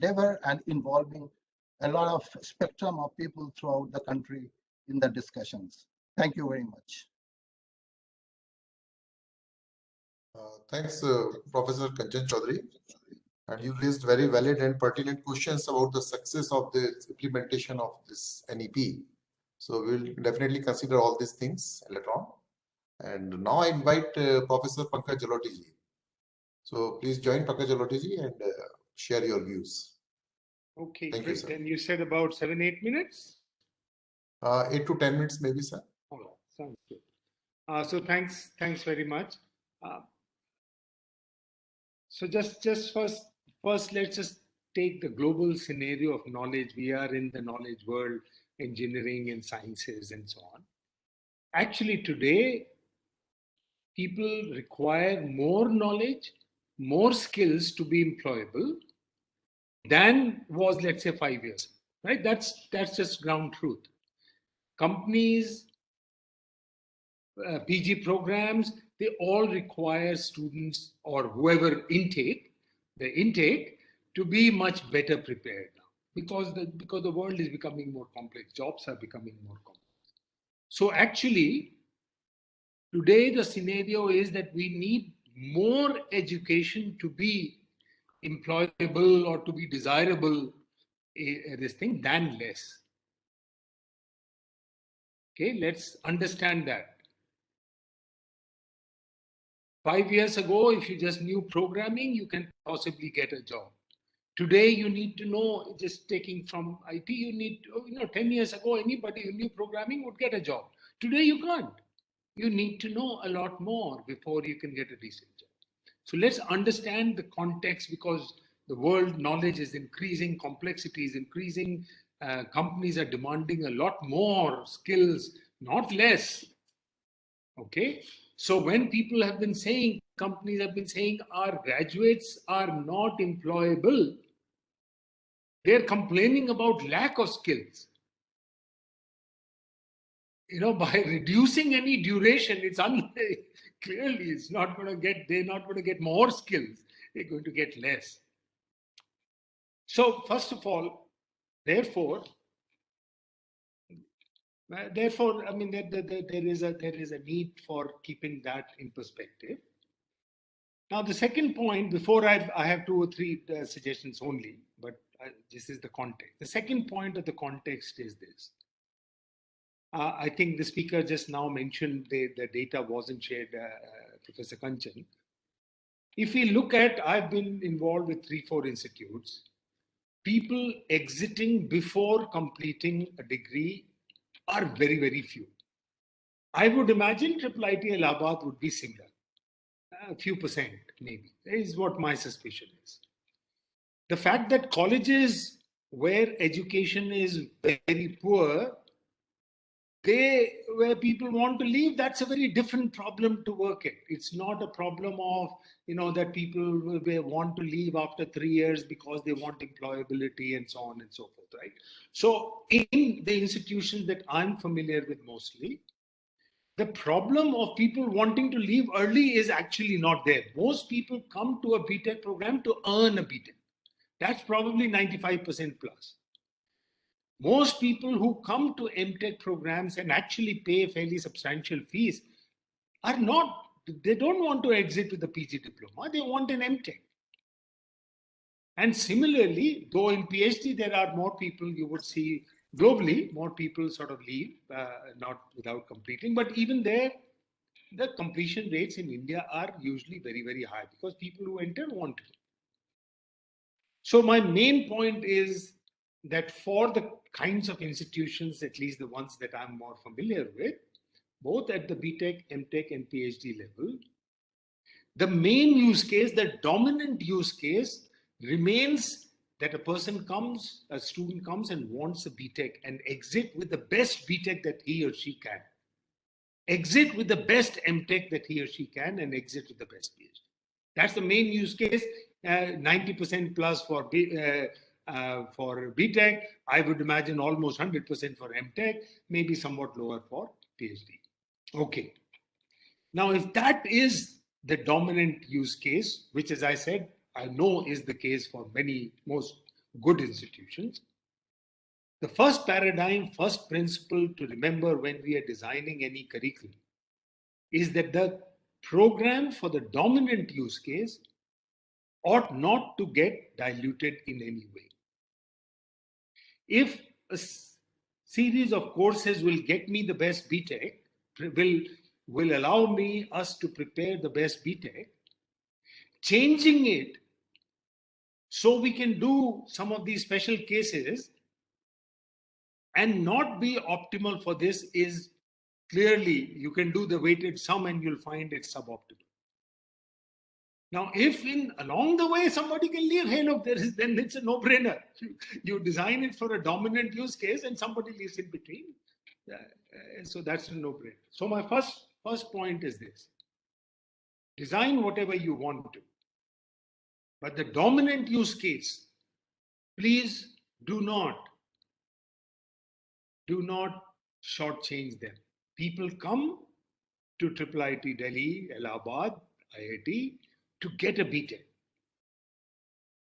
endeavor and involving a lot of spectrum of people throughout the country in the discussions. Thank you very much. Thanks, Professor Kanchan Chaudhary. And you raised very valid and pertinent questions about the success of the implementation of this NEP. So we'll definitely consider all these things later on. And now I invite Professor Pankaj Jaloti ji. So please join Pankaj Jaloti ji and share your views. Okay, Thank great. you, sir. And you said about 7-8 minutes? 8 to 10 minutes maybe, sir. All right, sounds good. So thanks very much. So just first, let's just take the global scenario of knowledge. We are in the knowledge world, engineering and sciences and so on. Actually, today, people require more knowledge, more skills to be employable than was, let's say, 5 years, right? That's just ground truth. Companies, PG programs, they all require students or whoever the intake to be much better prepared now because the world is becoming more complex, jobs are becoming more complex. So actually, today the scenario is that we need more education to be employable or to be desirable, this thing, than less. Okay, let's understand that. 5 years ago, if you just knew programming, you can possibly get a job. Today, you need to know, just taking from IT, you need to, 10 years ago, anybody who knew programming would get a job. Today, you can't. You need to know a lot more before you can get a decent job. So let's understand the context because the world knowledge is increasing, complexity is increasing, companies are demanding a lot more skills, not less. Okay? So when people have been saying, companies have been saying our graduates are not employable, they're complaining about lack of skills. By reducing any duration, clearly it's not going to get, they're not going to get more skills, they're going to get less. So first of all, therefore, I mean, there is a need for keeping that in perspective. Now, the second point, before I have 2 or 3 suggestions only, but this is the context. The second point of the context is this. I think the speaker just now mentioned the data wasn't shared, Professor Kanchan. If we look at, I've been involved with 3-4 institutes, people exiting before completing a degree are very, very few. I would imagine IIIT Allahabad would be similar. A few percent, maybe, is what my suspicion is. The fact that colleges where education is very poor, where people want to leave, that's a very different problem to work at. It's not a problem of, that people want to leave after 3 years because they want employability and so on and so forth, right? So in the institutions that I'm familiar with mostly, the problem of people wanting to leave early is actually not there. Most people come to a BTech program to earn a BTech. That's probably 95% plus. Most people who come to MTech programs and actually pay fairly substantial fees they don't want to exit with a PG diploma, they want an MTech. And similarly, though in PhD there are more people, you would see globally, more people sort of leave, not without completing, but even there, the completion rates in India are usually very, very high because people who enter want to. So my main point is that for the kinds of institutions, at least the ones that I'm more familiar with, both at the BTech, MTech and PhD level, the main use case, the dominant use case remains that a student comes and wants a BTech and exit with the best BTech that he or she can. Exit with the best MTech that he or she can and exit with the best PhD. That's the main use case, 90% plus for BTech. I would imagine almost 100% for MTech, maybe somewhat lower for PhD. Okay. Now, if that is the dominant use case, which as I said, I know is the case for most good institutions. The first paradigm, first principle to remember when we are designing any curriculum is that the program for the dominant use case ought not to get diluted in any way. If a series of courses will get me the best BTech, will allow us to prepare the best BTech, changing it so we can do some of these special cases and not be optimal for this is clearly, you can do the weighted sum and you'll find it suboptimal. Now, if along the way somebody can leave, hey, look, then it's a no-brainer. You design it for a dominant use case and somebody leaves in between. So that's a no-brainer. So my first point is this. Design whatever you want to. But the dominant use case, please do not shortchange them. People come to IIIT Delhi, Allahabad, IIT to get a BTech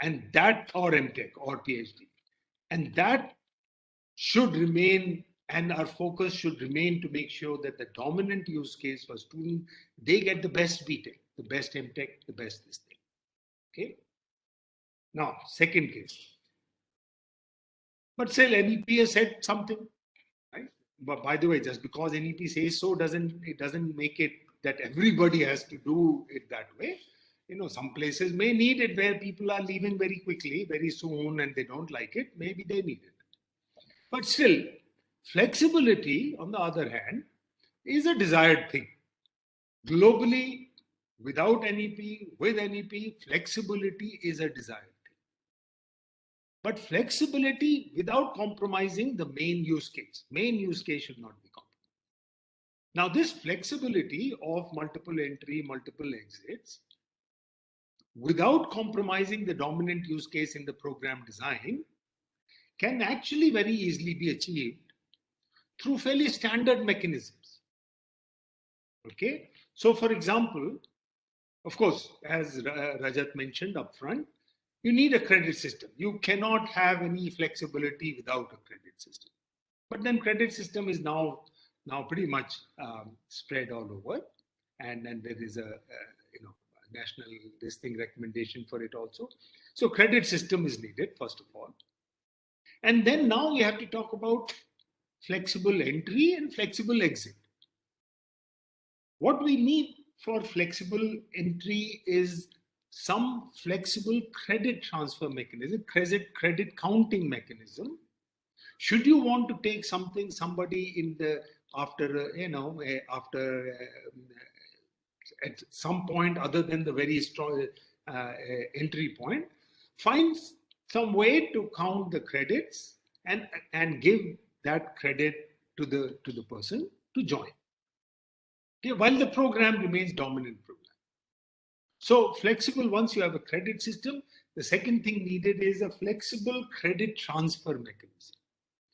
and that, or MTech or PhD. And that should remain, and our focus should remain to make sure that the dominant use case for students, they get the best BTech, the best MTech, the best this thing. Okay. Now, second case. But still, NEP has said something, right? But by the way, just because NEP says so, it doesn't make it that everybody has to do it that way. You know, some places may need it where people are leaving very quickly, very soon, and they don't like it. Maybe they need it. But still, flexibility, on the other hand, is a desired thing. Globally, without NEP, with NEP, flexibility is a desired thing. But flexibility without compromising the main use case. Main use case should not be compromised. Now, this flexibility of multiple entry, multiple exits, without compromising the dominant use case in the program design, can actually very easily be achieved through fairly standard mechanisms. Okay, so for example, of course, as Rajat mentioned upfront, you need a credit system. You cannot have any flexibility without a credit system. But then credit system is now pretty much spread all over, and there is a national recommendation for it also. So credit system is needed first of all. And then now we have to talk about flexible entry and flexible exit. What we need for flexible entry is some flexible credit transfer mechanism, credit counting mechanism. Should you want to take somebody in the after at some point other than the very strong entry point, find some way to count the credits and give that credit to the person to join. Okay, while the program remains dominant program. So flexible, once you have a credit system, the second thing needed is a flexible credit transfer mechanism.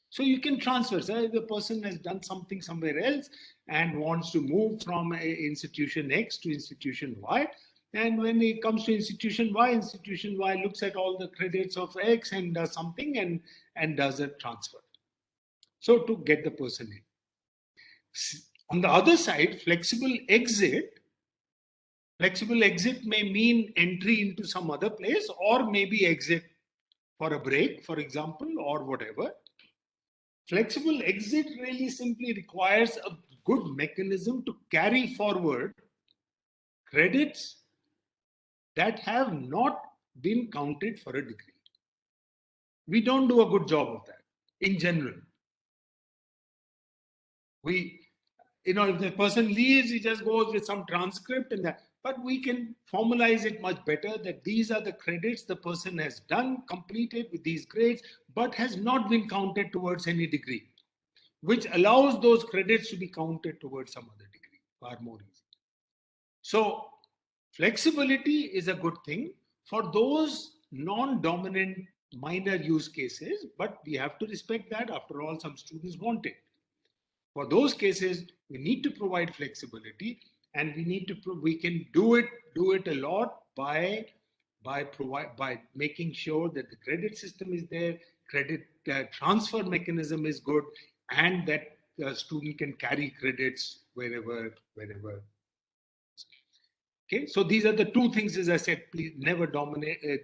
So you can transfer. So if the person has done something somewhere else and wants to move from institution X to institution Y, and when it comes to institution Y looks at all the credits of X and does something and does a transfer. So to get the person in. On the other side, flexible exit may mean entry into some other place, or maybe exit for a break, for example, or whatever. Flexible exit really simply requires a good mechanism to carry forward credits that have not been counted for a degree. We don't do a good job of that in general. If the person leaves, he just goes with some transcript and that. But we can formalize it much better that these are the credits the person has completed with these grades, but has not been counted towards any degree, which allows those credits to be counted towards some other degree, far more easy. So flexibility is a good thing for those non-dominant minor use cases, but we have to respect that. After all, some students want it. For those cases, we need to provide flexibility, and we can do it a lot by by making sure that the credit system is there, credit transfer mechanism is good, and that the student can carry credits wherever. Okay, so these are the two things, as I said, please never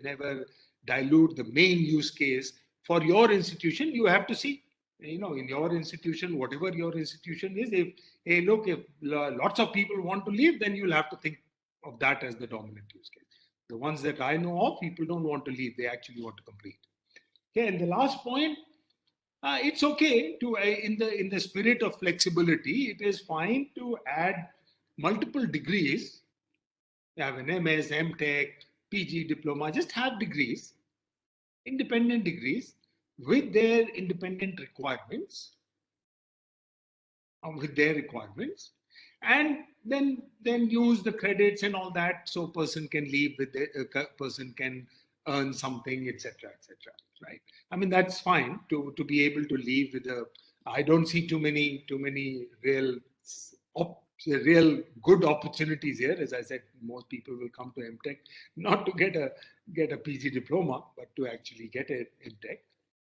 never dilute the main use case. For your institution, you have to see, in your institution, whatever your institution is, if lots of people want to leave, then you'll have to think of that as the dominant use case. The ones that I know of, people don't want to leave, they actually want to complete. Okay, and the last point, it's okay to, in the spirit of flexibility, it is fine to add multiple degrees. You have an MS, MTech, PG, diploma, just have degrees, independent degrees with their independent requirements, and then use the credits and all that, so person can leave with the person can earn something, etc., right? I mean, that's fine to be able to leave with a. I don't see too many real good opportunities here. As I said, most people will come to MTech not to get a PG diploma, but to actually get a MTech.